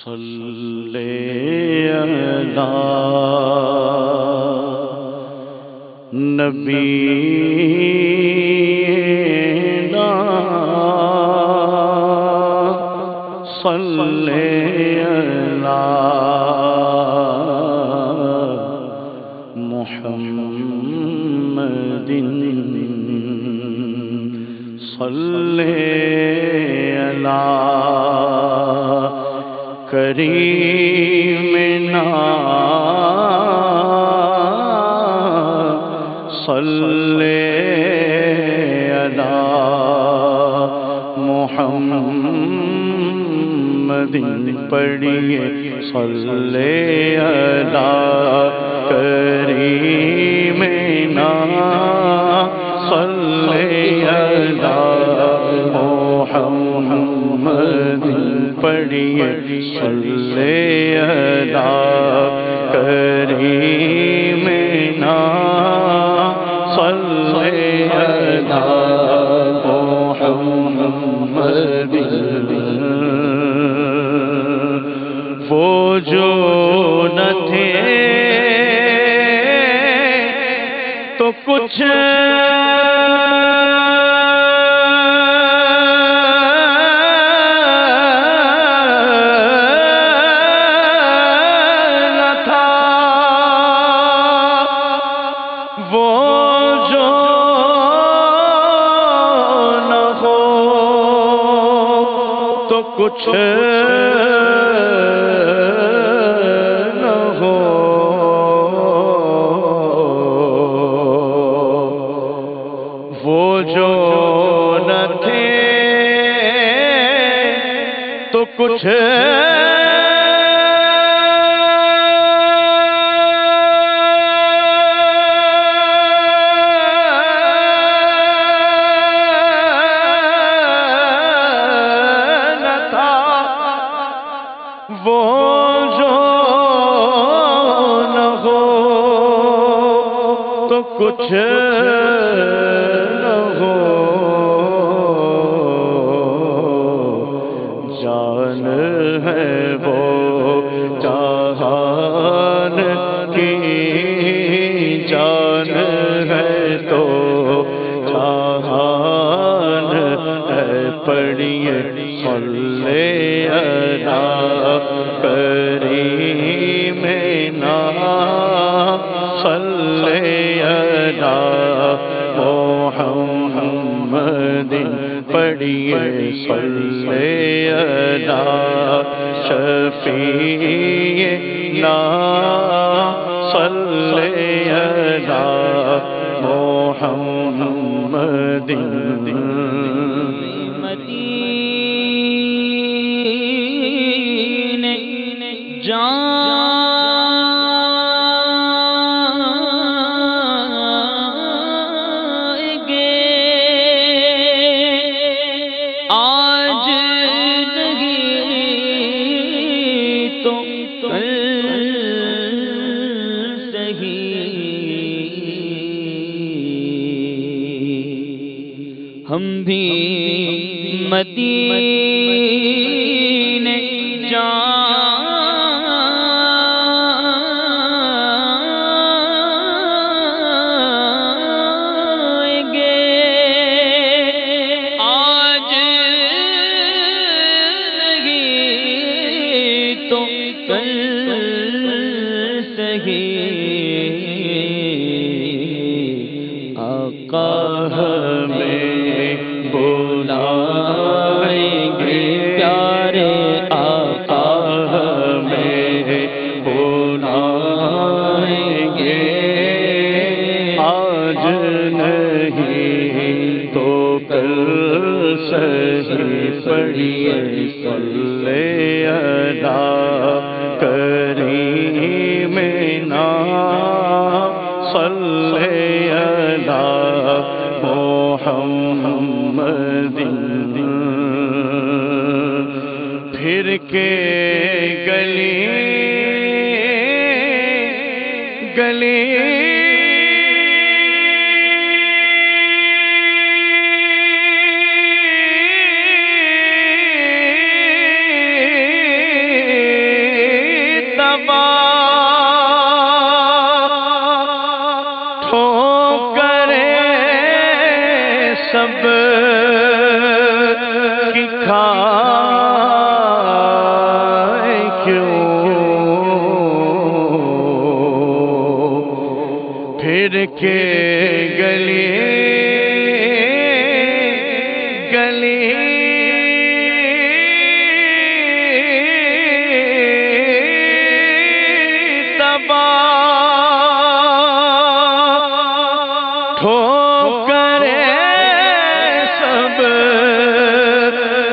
صلی علی نبینا صلی علی محمد صلی علی کریمنا صلی علی محمد پڑھیے صلی علی کریمنا صلی علی محمد پڑھیے صلی علی کریمنا صلی علی محمد وہ جو نہ تھے تو کچھ کچھ نہ ہو وہ جو نہ تھے تو کچھ وہ جو نہ ہو تو کچھ نہ ہو جان ہے وہ جہان کی جان ہے تو جہان ہے پڑھیے صلی علی کریمنا صلی علی محمد پڑھیے صلی علی شفیعنا صلی علی محمد آج نہیں تو کل صحیح ہم بھی مدینے جائیں گے آج نہیں تو کل صحیح آقا ہمیں بلائیں گے پیارے آقا ہمیں بلائیں گے آج نہیں تو کل صحیح پڑھیے صلی علی کریمنا صلی علی محمد پھر کے گلی گلی سب کی کھائے کیوں پھر کے گلی گلی ٹھوکرے سب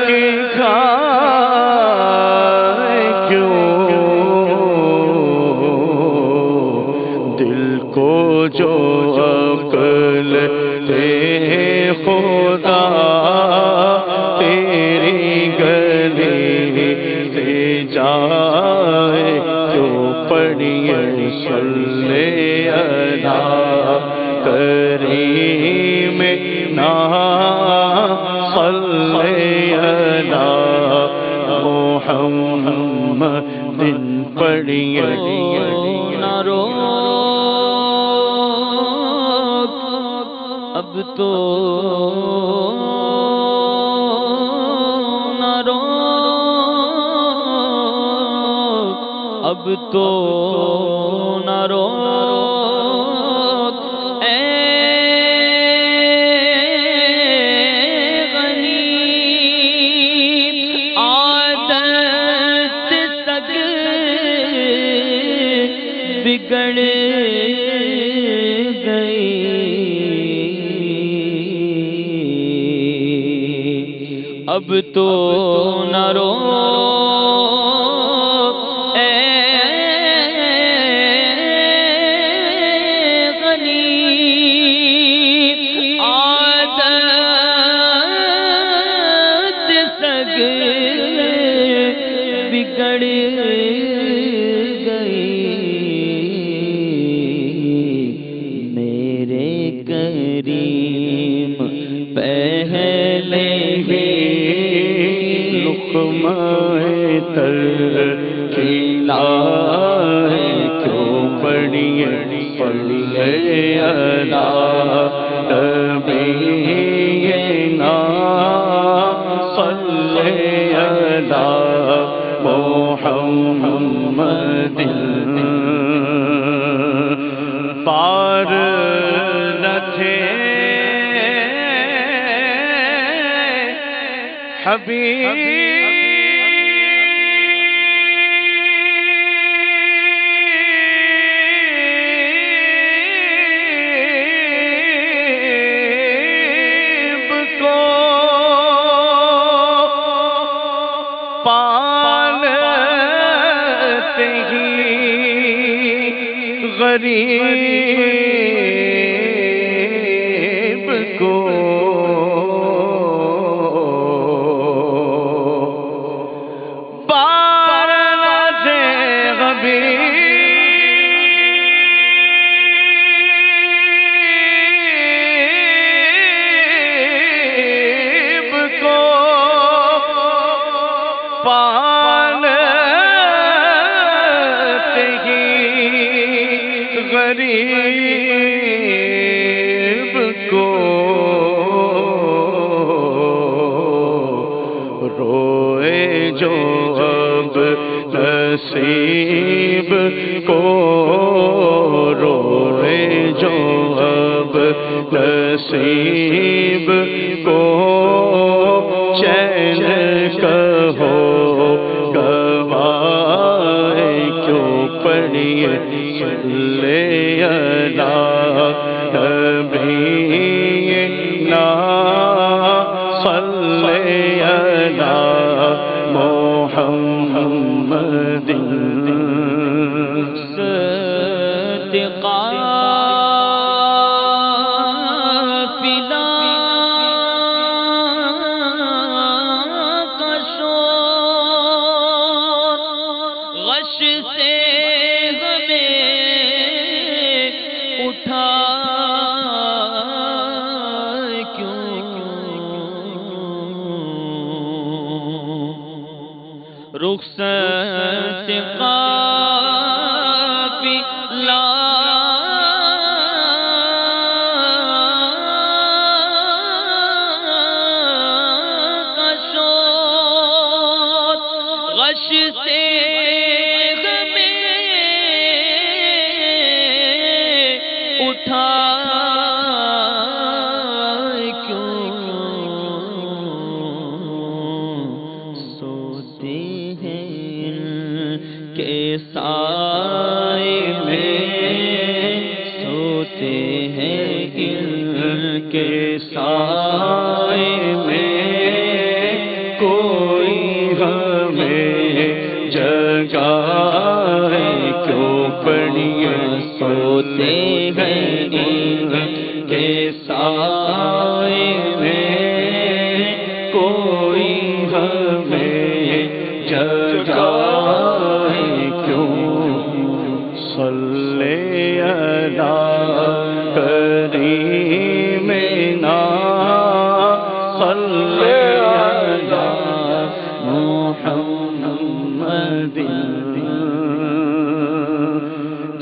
کی کھائے کیوں دل کو جو عقل دے خدا تیری گلی سے جائے کیوں پڑھیے صلی اللہ کریم نا صلی اللہ محمد پڑھیے نہ رو اب تو نہ رو اب تو نہ رو بگڑ گئی اب تو نہ رو اے غریب عادت سگ بگڑ لقمہ تر کھلائے کیوں پڑھیے صلی اللہ نبینا صلی اللہ محمد پار نہ تھے حبیب کو پالتے ہی غریب کو پالتے ہی غریب کو روئے جو اب نصیب کو روئے جو اب نصیب کو چین کہو گوائے کیوں پڑھیے صلی اللہ نبینا صلی اللہ محمد رخصت قافلہ غش سے ہمیں اٹھا کیوں سوتے ہیں ان کے سائے میں، سوتے ہیں ان کے سائے میں، کوئی ہمیں جگائے کیوں پڑیے سوتے ہیں ان کے سائے میں، کوئی ہمیں جگائے کیوں صلی علی کریمنا صلی علی محمد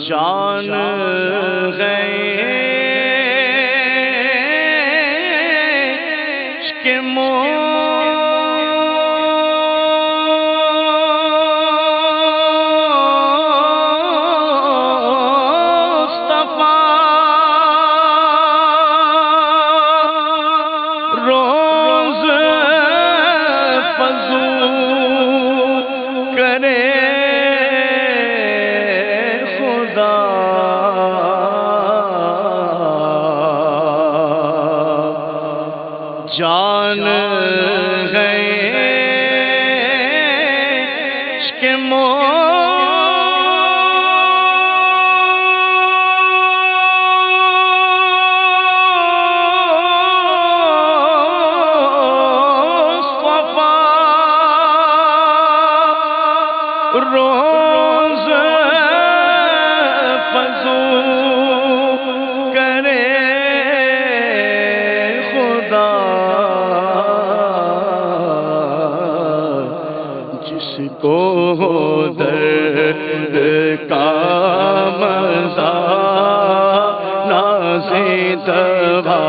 جان گئے عشق روز فضول کرے خدا، جان گئے عشق روز فضول کرے خدا، جس کو درد کا مزہ نازِ دوا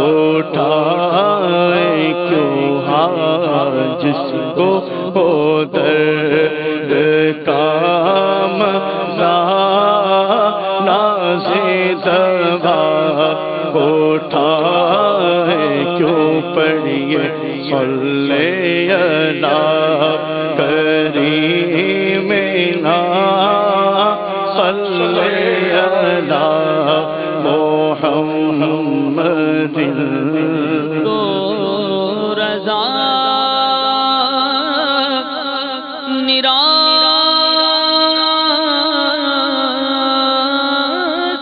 اٹھائے کیوں جس کو درد کا مزہ نازِ دوا اٹھائے کیوں پڑھیے صلی علی کریمنا صلی علی محمد تو رضا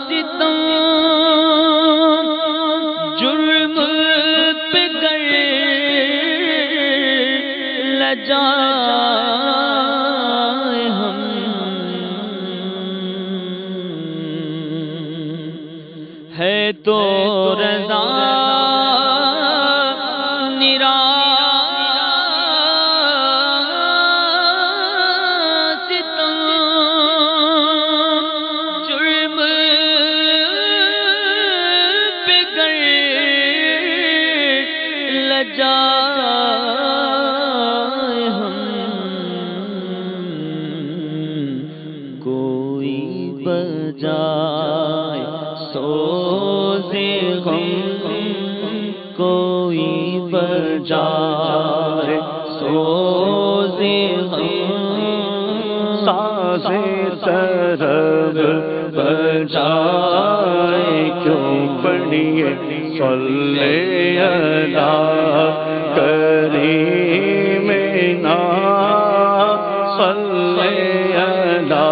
ستم جرم پہ گئے لجائے ہم، ہے تو رضا جائے ہم، کوئی بجائے سوزے غم، کوئی بجائے سوزے غم، ساز طرب بجائے کیوں پڑھیے صلی علی کریمنا صلی علی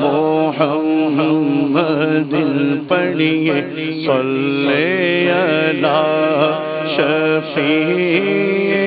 محمد پڑھیے صلی علی شفیع